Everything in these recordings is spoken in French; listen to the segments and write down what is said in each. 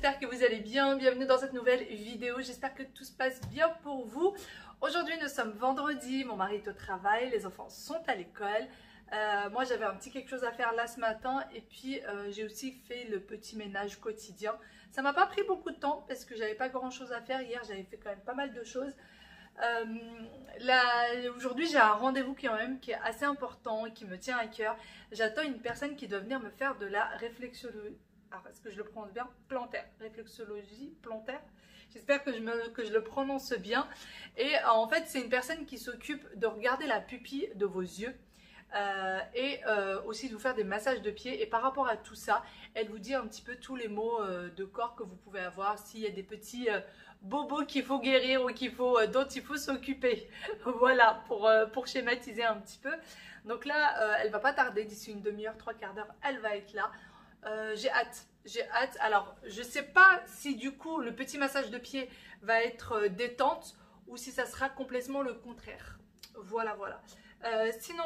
j'espère que vous allez bien. Bienvenue dans cette nouvelle vidéo, j'espère que tout se passe bien pour vous. Aujourd'hui nous sommes vendredi, mon mari est au travail, les enfants sont à l'école. Moi j'avais un petit quelque chose à faire là ce matin et puis j'ai aussi fait le petit ménage quotidien. Ça m'a pas pris beaucoup de temps parce que j'avais pas grand chose à faire. Hier j'avais fait quand même pas mal de choses. Aujourd'hui j'ai un rendez-vous qui est assez important et qui me tient à cœur. J'attends une personne qui doit venir me faire de la réflexologie. Alors, est-ce que je le prononce bien? Plantaire, réflexologie plantaire. J'espère que je le prononce bien. Et en fait, c'est une personne qui s'occupe de regarder la pupille de vos yeux et aussi de vous faire des massages de pieds. Et par rapport à tout ça, elle vous dit un petit peu tous les maux de corps que vous pouvez avoir, s'il y a des petits bobos qu'il faut guérir ou dont il faut s'occuper. Voilà, pour schématiser un petit peu. Donc là, elle va pas tarder, d'ici une demi-heure, trois quarts d'heure, elle va être là. J'ai hâte. Alors, je sais pas si du coup le petit massage de pied va être détente ou si ça sera complètement le contraire. Voilà. Sinon,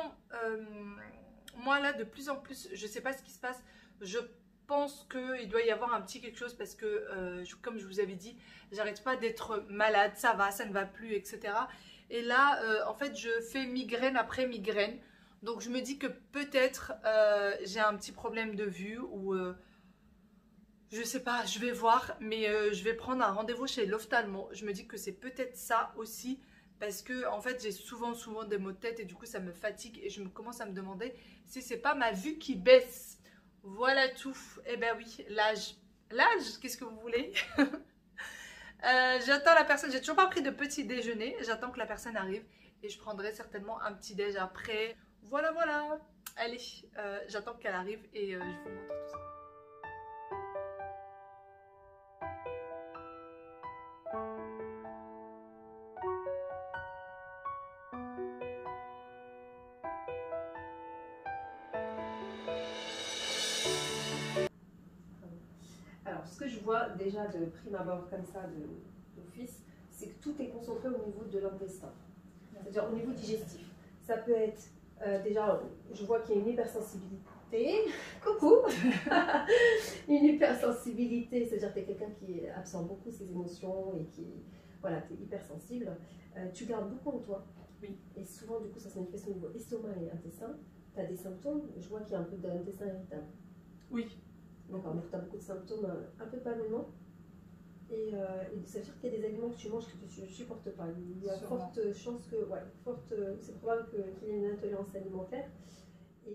moi là, de plus en plus, je sais pas ce qui se passe. Je pense qu'il doit y avoir un petit quelque chose parce que, comme je vous avais dit, j'arrête pas d'être malade. Ça ne va plus, etc. Et là, en fait, je fais migraine après migraine. Donc je me dis que peut-être j'ai un petit problème de vue ou je sais pas, je vais voir, mais je vais prendre un rendez-vous chez l'ophtalmo. Je me dis que c'est peut-être ça aussi parce que en fait j'ai souvent des maux de tête et du coup ça me fatigue et je commence à me demander si c'est pas ma vue qui baisse. Voilà tout. Eh ben oui, l'âge, qu'est-ce que vous voulez? J'attends la personne, j'ai toujours pas pris de petit déjeuner, j'attends que la personne arrive et je prendrai certainement un petit déj après. Voilà. Allez, j'attends qu'elle arrive et je vous montre tout ça. Alors, ce que je vois déjà de prime abord comme ça d'office, c'est que tout est concentré au niveau de l'intestin, c'est-à-dire au niveau digestif. Ça peut être, déjà, je vois qu'il y a une hypersensibilité. Coucou. Une hypersensibilité, c'est-à-dire que tu es quelqu'un qui absorbe beaucoup ses émotions et qui, voilà, tu es hypersensible. Tu gardes beaucoup en toi. Oui. Et souvent, du coup, ça se manifeste au niveau estomac et intestin. Tu as des symptômes, je vois qu'il y a un peu de l'intestin irritable. Oui. D'accord, donc tu as beaucoup de symptômes un peu de ballonnement. Et ça veut dire qu'il y a des aliments que tu manges que tu ne supportes pas. Il y a forte chance que, c'est probable qu'il y ait une intolérance alimentaire. Et,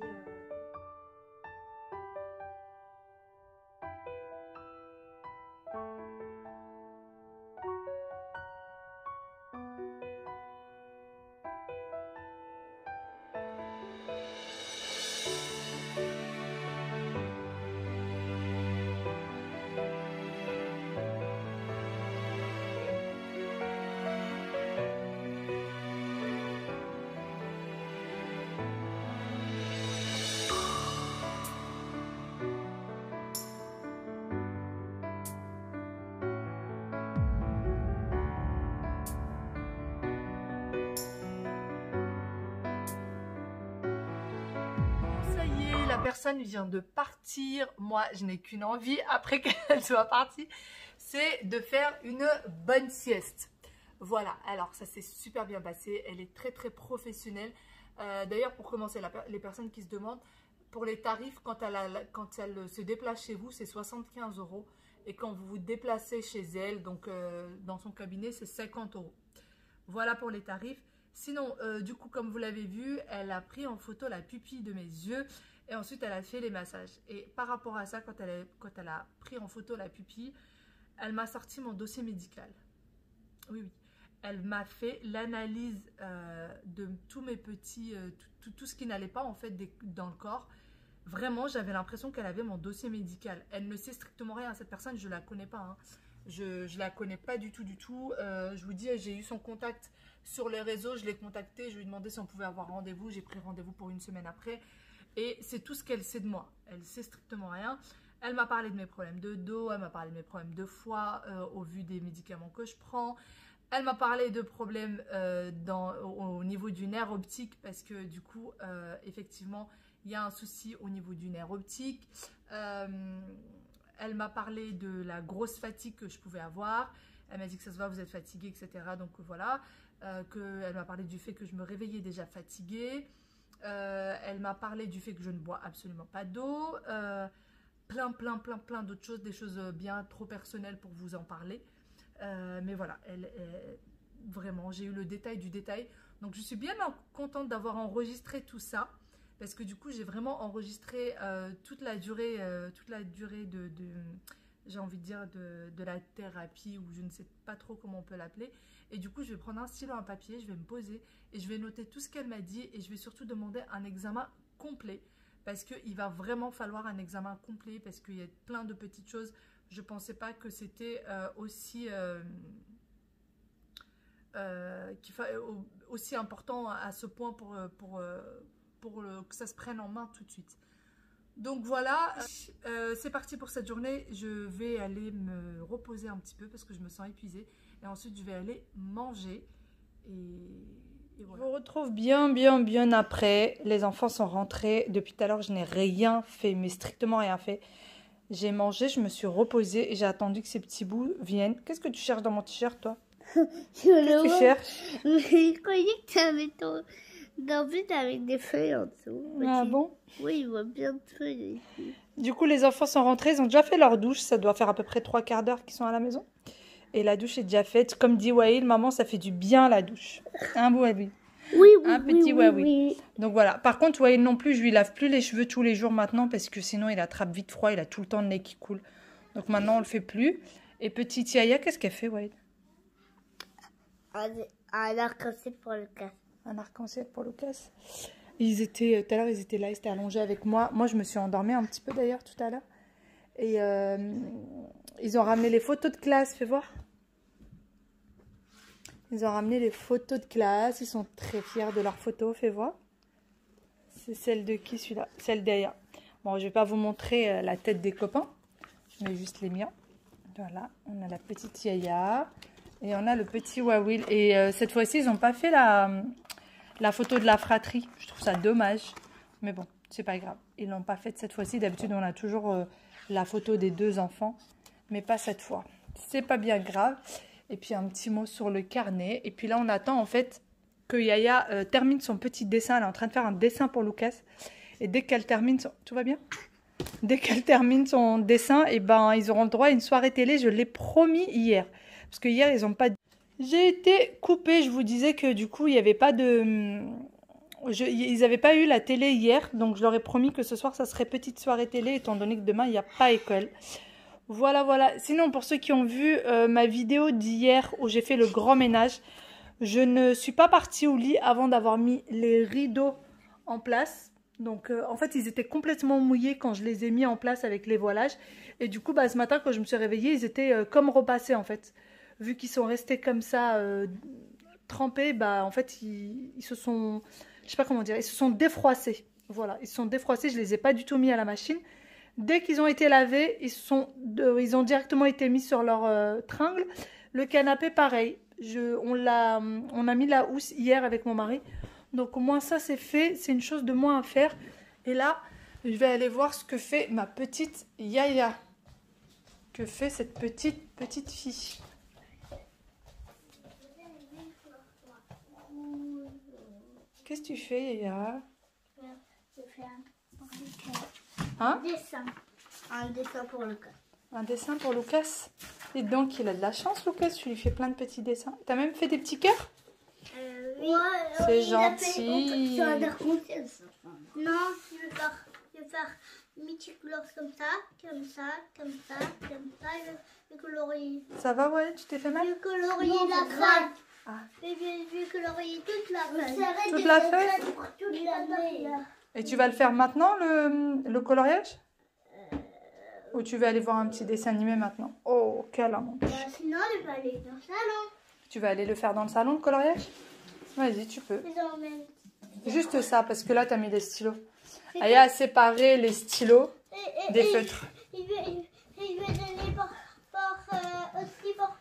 La personne vient de partir, moi je n'ai qu'une envie après qu'elle soit partie, c'est de faire une bonne sieste. Voilà, alors ça s'est super bien passé, elle est très professionnelle. D'ailleurs pour commencer, les personnes qui se demandent, pour les tarifs, quand elle se déplace chez vous, c'est 75 € et quand vous vous déplacez chez elle, donc dans son cabinet, c'est 50 €. Voilà pour les tarifs. Sinon, du coup, comme vous l'avez vu, elle a pris en photo la pupille de mes yeux et ensuite elle a fait les massages. Et par rapport à ça, quand elle a pris en photo la pupille, elle m'a sorti mon dossier médical. Oui. Elle m'a fait l'analyse de tous mes petits, tout ce qui n'allait pas en fait dans le corps. Vraiment, j'avais l'impression qu'elle avait mon dossier médical. Elle ne sait strictement rien. Cette personne, je ne la connais pas. Hein. Je la connais pas du tout. Je vous dis, j'ai eu son contact sur les réseaux, je l'ai contacté, je lui ai demandé si on pouvait avoir rendez-vous. J'ai pris rendez-vous pour une semaine après. Et c'est tout ce qu'elle sait de moi. Elle sait strictement rien. Elle m'a parlé de mes problèmes de dos, elle m'a parlé de mes problèmes de foie au vu des médicaments que je prends. Elle m'a parlé de problèmes au niveau du nerf optique parce que du coup, effectivement, il y a un souci au niveau du nerf optique. Elle m'a parlé de la grosse fatigue que je pouvais avoir. Elle m'a dit que ça se voit, vous êtes fatiguée, etc. Donc voilà. Elle m'a parlé du fait que je me réveillais déjà fatiguée. Elle m'a parlé du fait que je ne bois absolument pas d'eau. Plein d'autres choses, des choses bien trop personnelles pour vous en parler. Mais voilà, vraiment, j'ai eu le détail du détail. Donc je suis bien contente d'avoir enregistré tout ça. Parce que du coup, j'ai vraiment enregistré toute la durée de j'ai envie de dire, de la thérapie, ou je ne sais pas trop comment on peut l'appeler. Et du coup, je vais prendre un stylo, un papier, je vais me poser et je vais noter tout ce qu'elle m'a dit. Et je vais surtout demander un examen complet. Parce qu'il va vraiment falloir un examen complet, parce qu'il y a plein de petites choses. Je ne pensais pas que c'était aussi important à ce point que ça se prenne en main tout de suite. Donc voilà, c'est parti pour cette journée. Je vais aller me reposer un petit peu parce que je me sens épuisée. Et ensuite, je vais aller manger. Et voilà. Je vous retrouve bien après. Les enfants sont rentrés. Depuis tout à l'heure, je n'ai rien fait, mais strictement rien fait. J'ai mangé, je me suis reposée et j'ai attendu que ces petits bouts viennent. Qu'est-ce que tu cherches dans mon t-shirt, toi? Qu'est-ce que tu cherches? Je croyais que tu avais ton gambit avec des feuilles en dessous. Ah bon? Oui, il voit bien de feuilles ici. Du coup, les enfants sont rentrés. Ils ont déjà fait leur douche. Ça doit faire à peu près 3/4 d'heure qu'ils sont à la maison. Et la douche est déjà faite. Comme dit Wael, maman, ça fait du bien la douche. Un beau oui. Oui, un petit oui. Donc voilà. Par contre, Wael non plus, je lui lave plus les cheveux tous les jours maintenant parce que sinon il attrape vite froid. Il a tout le temps le nez qui coule. Donc maintenant, on le fait plus. Et petite Yaya, qu'est-ce qu'elle fait, Wael? Un arc-en-ciel pour Lucas. Un arc-en-ciel pour Lucas. Tout à l'heure, ils étaient là, ils étaient allongés avec moi. Moi, je me suis endormie un petit peu d'ailleurs tout à l'heure. Et ils ont ramené les photos de classe, fais voir. Ils ont ramené les photos de classe. Ils sont très fiers de leurs photos, fais voir. C'est celle de qui, celui-là? Celle d'Aya. Bon, je vais pas vous montrer la tête des copains. Je mets juste les miens. Voilà, on a la petite Yaya. Et on a le petit Wawil. Et cette fois-ci, ils n'ont pas fait la photo de la fratrie. Je trouve ça dommage. Mais bon, c'est pas grave. Ils l'ont pas faite cette fois-ci. D'habitude, on a toujours la photo des deux enfants. Mais pas cette fois. C'est pas bien grave. Et puis, un petit mot sur le carnet. Et puis là, on attend en fait que Yaya termine son petit dessin. Elle est en train de faire un dessin pour Lucas. Et dès qu'elle termine son... Tout va bien? Dès qu'elle termine son dessin, et ben, ils auront le droit à une soirée télé. Je l'ai promis hier. Parce que hier, ils n'ont pas... J'ai été coupée. Je vous disais que du coup, il n'y avait pas de... Ils n'avaient pas eu la télé hier. Donc, je leur ai promis que ce soir, ça serait petite soirée télé, étant donné que demain, il n'y a pas école. Voilà, voilà. Sinon, pour ceux qui ont vu ma vidéo d'hier où j'ai fait le grand ménage, je ne suis pas partie au lit avant d'avoir mis les rideaux en place. Donc, en fait, ils étaient complètement mouillés quand je les ai mis en place avec les voilages. Et du coup, ce matin, quand je me suis réveillée, ils étaient comme repassés, en fait. Vu qu'ils sont restés comme ça, trempés, en fait, ils se sont... Je sais pas comment dire, ils se sont défroissés. Voilà, ils se sont défroissés, je les ai pas du tout mis à la machine. Dès qu'ils ont été lavés, ils ont directement été mis sur leur tringle. Le canapé, pareil. On a mis la housse hier avec mon mari. Donc au moins ça c'est fait, c'est une chose de moins à faire. Et là, je vais aller voir ce que fait ma petite Yaya. Que fait cette petite fille. Qu'est-ce que tu fais, Yaya? Je fais un dessin. Un dessin pour Lucas. Un dessin pour Lucas? Et donc, il a de la chance, Lucas. Tu lui fais plein de petits dessins. T'as même fait des petits cœurs? Oui. C'est gentil. C'est un arc-en-ciel, ça. Non, je vais faire multicolores comme ça, comme ça, comme ça, comme ça. Je vais colorier. Ça va, ouais? Tu t'es fait mal? Je vais colorier la crâne. Ah. Je vais colorier toute la feuille. Toute la feuille? Toute la feuille. Et tu vas le faire maintenant, le coloriage? Ou tu vas aller voir un petit dessin animé maintenant? Oh, quel amour. Sinon, je vais aller dans le salon. Tu vas aller le faire dans le salon, le coloriage? Vas-y, tu peux. Juste ça, parce que là, tu as mis des stylos. Aya a séparé les stylos des feutres. Je vais donner aussi pour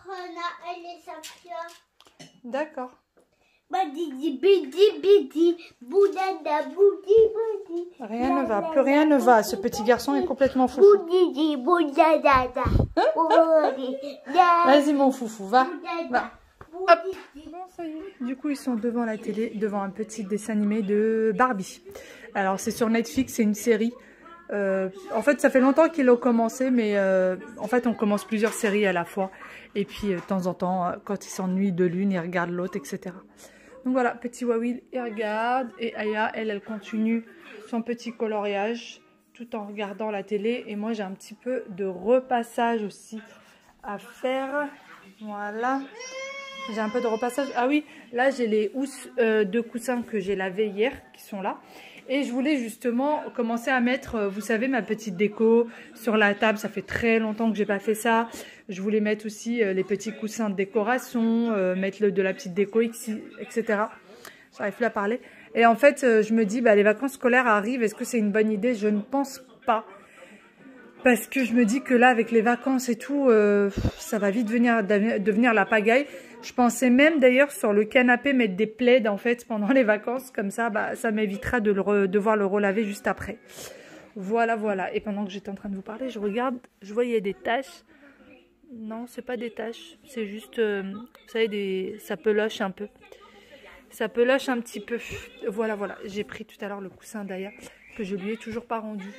Naël et Safia. D'accord. Rien ne va, plus rien ne va. Ce petit garçon est complètement fou. Vas-y mon foufou, va. Hop. Bon, ça y est. Du coup, ils sont devant la télé, devant un petit dessin animé de Barbie. Alors, c'est sur Netflix, c'est une série. En fait, ça fait longtemps qu'ils l'ont commencé, mais en fait, on commence plusieurs séries à la fois. Et puis, de temps en temps, quand ils s'ennuient de l'une, ils regardent l'autre, etc. Donc voilà, petit Wawil, il regarde. Et Aya, elle continue son petit coloriage tout en regardant la télé. Et moi, j'ai un petit peu de repassage aussi à faire. Voilà. J'ai un peu de repassage. Ah oui, là, j'ai les housses de coussins que j'ai lavées hier qui sont là. Et je voulais justement commencer à mettre, vous savez, ma petite déco sur la table. Ça fait très longtemps que j'ai pas fait ça. Je voulais mettre aussi les petits coussins de décoration, mettre de la petite déco, etc. J'arrive plus à parler. Et en fait, je me dis, bah, les vacances scolaires arrivent. Est-ce que c'est une bonne idée? Je ne pense pas. Parce que je me dis que là, avec les vacances et tout, ça va vite devenir la pagaille. Je pensais même d'ailleurs sur le canapé mettre des plaids en fait pendant les vacances. Comme ça, bah, ça m'évitera de devoir le relaver juste après. Voilà, voilà. Et pendant que j'étais en train de vous parler, je regarde, je voyais des taches. Non, c'est pas des taches. C'est juste, vous savez, ça peloche un peu. Ça peloche un petit peu. Voilà, voilà. J'ai pris tout à l'heure le coussin d'ailleurs que je lui ai toujours pas rendu.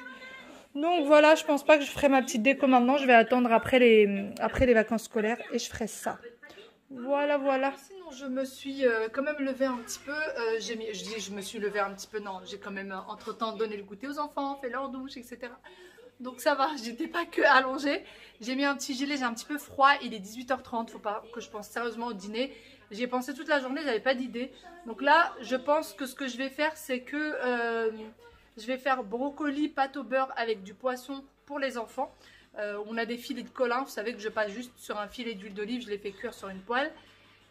Donc voilà, je pense pas que je ferai ma petite déco maintenant. Je vais attendre après les vacances scolaires et je ferai ça. Voilà, voilà. Sinon, je me suis quand même levée un petit peu. Je me suis levée un petit peu. Non, j'ai quand même entre-temps donné le goûter aux enfants, fait leur douche, etc. Donc ça va, j'étais pas que allongée. J'ai mis un petit gilet, j'ai un petit peu froid. Il est 18h30, faut pas que je pense sérieusement au dîner. J'y ai pensé toute la journée, j'avais pas d'idée. Donc là, je pense que ce que je vais faire, c'est que je vais faire brocoli, pâte au beurre avec du poisson pour les enfants. On a des filets de colin, vous savez que je passe juste sur un filet d'huile d'olive, je les fais cuire sur une poêle.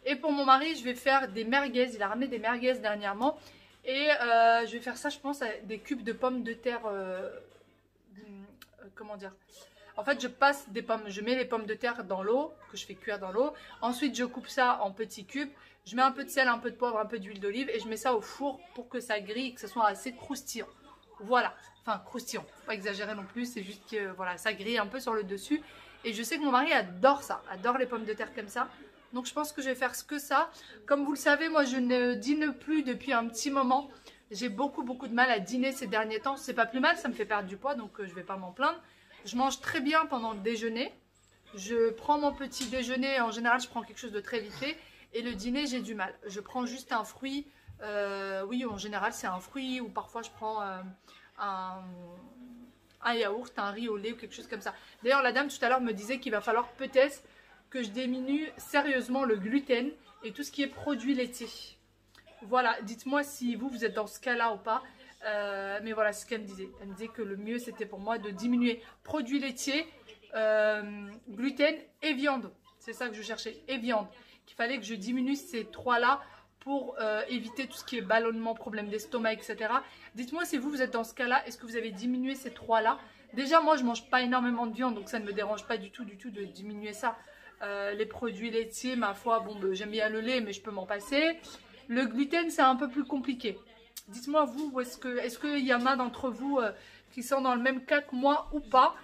Et pour mon mari, je vais faire des merguez, il a ramené des merguez dernièrement. Et je vais faire ça, je pense, avec des cubes de pommes de terre, comment dire. En fait, je mets les pommes de terre dans l'eau, que je fais cuire dans l'eau. Ensuite, je coupe ça en petits cubes. Je mets un peu de sel, un peu de poivre, un peu d'huile d'olive et je mets ça au four pour que ça grille, que ce soit assez croustillant. Voilà, enfin croustillant, faut pas exagérer non plus, c'est juste que voilà, ça grille un peu sur le dessus. Et je sais que mon mari adore ça, adore les pommes de terre comme ça. Donc je pense que je vais faire que ça. Comme vous le savez, moi je ne dîne plus depuis un petit moment. J'ai beaucoup de mal à dîner ces derniers temps. C'est pas plus mal, ça me fait perdre du poids, donc je vais pas m'en plaindre. Je mange très bien pendant le déjeuner. Je prends mon petit déjeuner, en général je prends quelque chose de très vite fait. Et le dîner, j'ai du mal. Je prends juste un fruit. Oui, en général, c'est un fruit ou parfois je prends un yaourt, un riz au lait ou quelque chose comme ça. D'ailleurs, la dame tout à l'heure me disait qu'il va falloir peut-être que je diminue sérieusement le gluten et tout ce qui est produits laitiers. Voilà, dites-moi si vous êtes dans ce cas-là ou pas. Mais voilà, c'est ce qu'elle me disait. Elle me disait que le mieux, c'était pour moi de diminuer produits laitiers, gluten et viande. C'est ça que je cherchais, et viande. Qu'il fallait que je diminue ces trois-là pour éviter tout ce qui est ballonnement, problème d'estomac, etc. Dites-moi si vous êtes dans ce cas-là, est-ce que vous avez diminué ces trois-là? Déjà, moi, je mange pas énormément de viande, donc ça ne me dérange pas du tout de diminuer ça. Les produits laitiers, ma foi, bon, j'aime bien le lait, mais je peux m'en passer. Le gluten, c'est un peu plus compliqué. Dites-moi, vous, est-ce qu'il y en a d'entre vous qui sont dans le même cas que moi ou pas?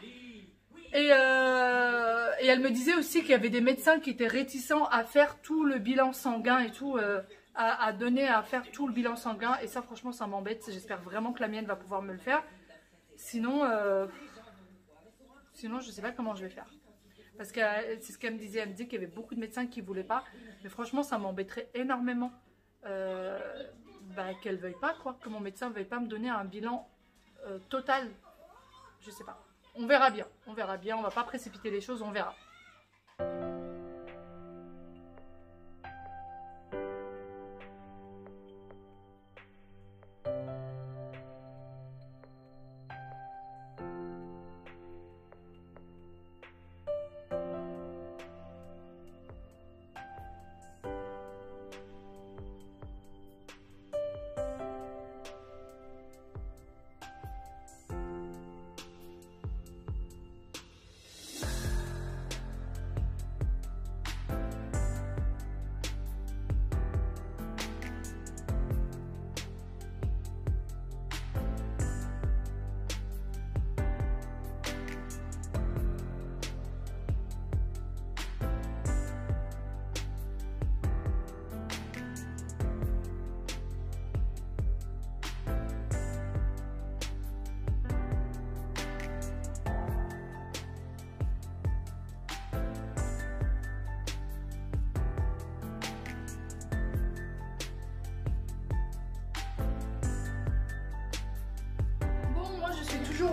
Et elle me disait aussi qu'il y avait des médecins qui étaient réticents à faire tout le bilan sanguin et tout, à faire tout le bilan sanguin. Et ça, franchement, ça m'embête. J'espère vraiment que la mienne va pouvoir me le faire. Sinon, je ne sais pas comment je vais faire. Parce que c'est ce qu'elle me disait. Elle me disait qu'il y avait beaucoup de médecins qui ne voulaient pas. Mais franchement, ça m'embêterait énormément qu'elle ne veuille pas, quoi. Que mon médecin ne veuille pas me donner un bilan total. Je ne sais pas. On verra bien, on ne va pas précipiter les choses, on verra.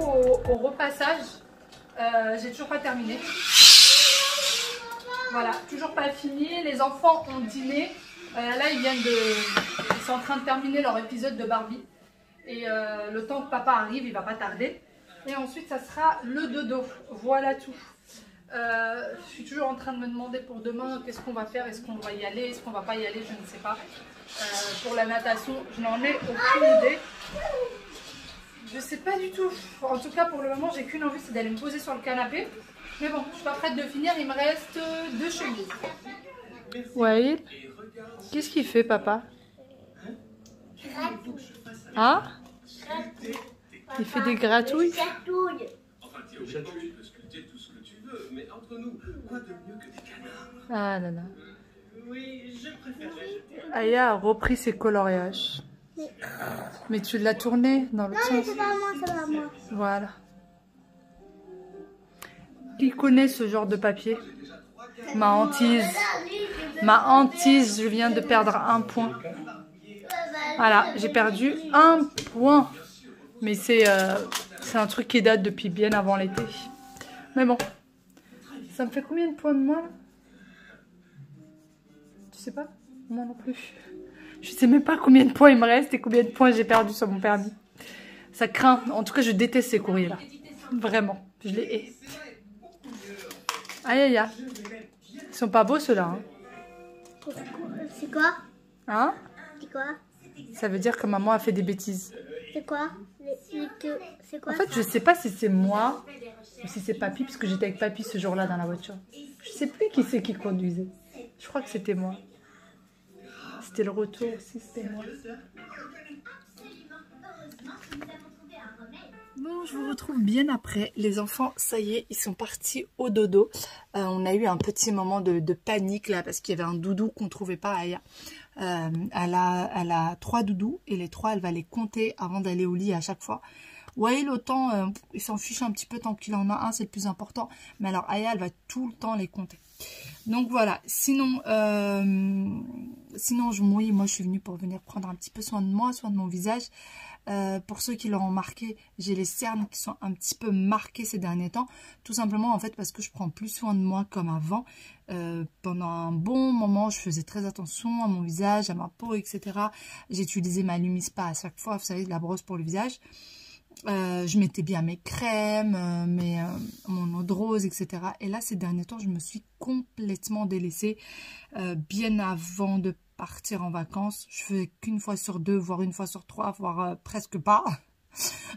au repassage. J'ai toujours pas terminé. Voilà, toujours pas fini. Les enfants ont dîné. Là, ils sont en train de terminer leur épisode de Barbie. Et le temps que papa arrive, il va pas tarder. Et ensuite, ça sera le dodo. Voilà tout. Je suis toujours en train de me demander pour demain qu'est-ce qu'on va faire. Est-ce qu'on va y aller? Est-ce qu'on va pas y aller? Je ne sais pas. Pour la natation, je n'en ai aucune idée. Je sais pas du tout. En tout cas, pour le moment, j'ai qu'une envie, c'est d'aller me poser sur le canapé. Mais bon, je suis pas prête de finir. Il me reste 2 chemises. Ouais. Qu'est-ce qu'il fait, papa? Hein? Il fait des gratouilles. Enfin, théoriquement, tu peux sculpter tout ce que tu veux, mais entre nous, quoi de mieux que des canards? Ah là là. Oui, je préférerais jeter. Aya a repris ses coloriages. Mais tu l'as tourné dans l'autre Non, sens. c'est pas moi, c'est pas moi. Voilà. Qui connaît ce genre de papier? Ma hantise. Ma hantise, je viens de perdre 1 point. Voilà, j'ai perdu 1 point. Mais c'est un truc qui date depuis bien avant l'été. Mais bon. Ça me fait combien de points de moins? Tu sais pas? Moi non plus. Je sais même pas combien de points il me reste et combien de points j'ai perdu sur mon permis. Ça craint. En tout cas, je déteste ces courriers-là. Vraiment. Je les hais. Aïe aïe aïe. Ils sont pas beaux ceux-là. Hein. C'est quoi? Hein? C'est quoi? Ça veut dire que maman a fait des bêtises. C'est quoi? C'est quoi? En fait, je sais pas si c'est moi ou si c'est papy, parce que j'étais avec papy ce jour-là dans la voiture. Je sais plus qui c'est qui conduisait. Je crois que c'était moi. C'était le retour aussi, c'était moi. Bon, je vous retrouve bien après. Les enfants, ça y est, ils sont partis au dodo. On a eu un petit moment de panique là, parce qu'il y avait un doudou qu'on ne trouvait pas à Aya. Elle a 3 doudous et les 3, elle va les compter avant d'aller au lit à chaque fois. Wael, autant, il s'en fiche un petit peu tant qu'il en a un, c'est le plus important. Mais alors, Aya, elle va tout le temps les compter. Donc voilà, sinon je mouille. Moi, je suis venue pour venir prendre un petit peu soin de moi, soin de mon visage. Pour ceux qui l'auront remarqué, j'ai les cernes qui sont un petit peu marquées ces derniers temps. Tout simplement, en fait, parce que je prends plus soin de moi comme avant. Pendant un bon moment, je faisais très attention à mon visage, à ma peau, etc. J'utilisais ma Lumispa à chaque fois, vous savez, de la brosse pour le visage. Je mettais bien mes crèmes, mon eau de rose, etc. Et là, ces derniers temps, je me suis complètement délaissée. Bien avant de partir en vacances, je faisais qu'une fois sur 2, voire une fois sur 3, voire presque pas.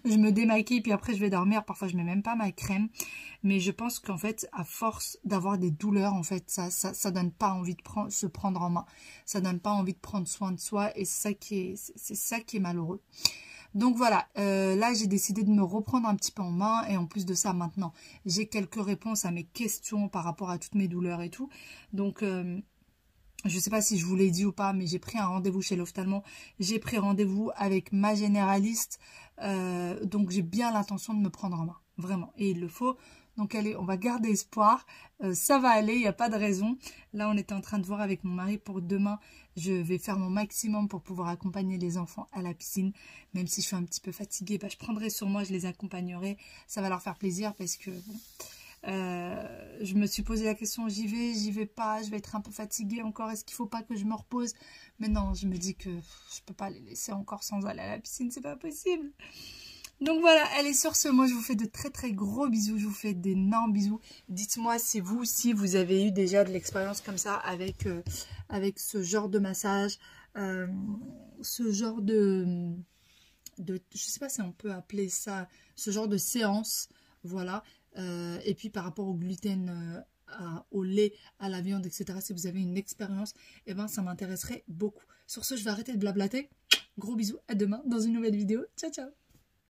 Je me démaquille, puis après je vais dormir. Parfois, je mets même pas ma crème. Mais je pense qu'en fait, à force d'avoir des douleurs, en fait, ça donne pas envie de se prendre en main. Ça donne pas envie de prendre soin de soi. Et c'est ça qui est malheureux. Donc voilà, là j'ai décidé de me reprendre un petit peu en main et en plus de ça maintenant j'ai quelques réponses à mes questions par rapport à toutes mes douleurs et tout. Donc je sais pas si je vous l'ai dit ou pas, mais j'ai pris un rendez-vous chez l'ophtalmo, j'ai pris rendez-vous avec ma généraliste, donc j'ai bien l'intention de me prendre en main, vraiment, et il le faut. Donc allez, on va garder espoir, ça va aller, il n'y a pas de raison. Là, on était en train de voir avec mon mari pour demain. Je vais faire mon maximum pour pouvoir accompagner les enfants à la piscine. Même si je suis un petit peu fatiguée, bah, je prendrai sur moi, je les accompagnerai. Ça va leur faire plaisir parce que bon, je me suis posé la question, j'y vais pas, je vais être un peu fatiguée encore. Est-ce qu'il faut pas que je me repose? Mais non, je me dis que je peux pas les laisser encore sans aller à la piscine, c'est pas possible. Donc voilà, allez, sur ce, moi je vous fais de très très gros bisous, je vous fais d'énormes bisous. Dites-moi si vous aussi vous avez eu déjà de l'expérience comme ça avec ce genre de massage, ce genre de je sais pas si on peut appeler ça, ce genre de séance, voilà. Et puis par rapport au gluten, au lait, à la viande, etc. Si vous avez une expérience, eh ben ça m'intéresserait beaucoup. Sur ce, je vais arrêter de blablater. Gros bisous, à demain dans une nouvelle vidéo. Ciao ciao.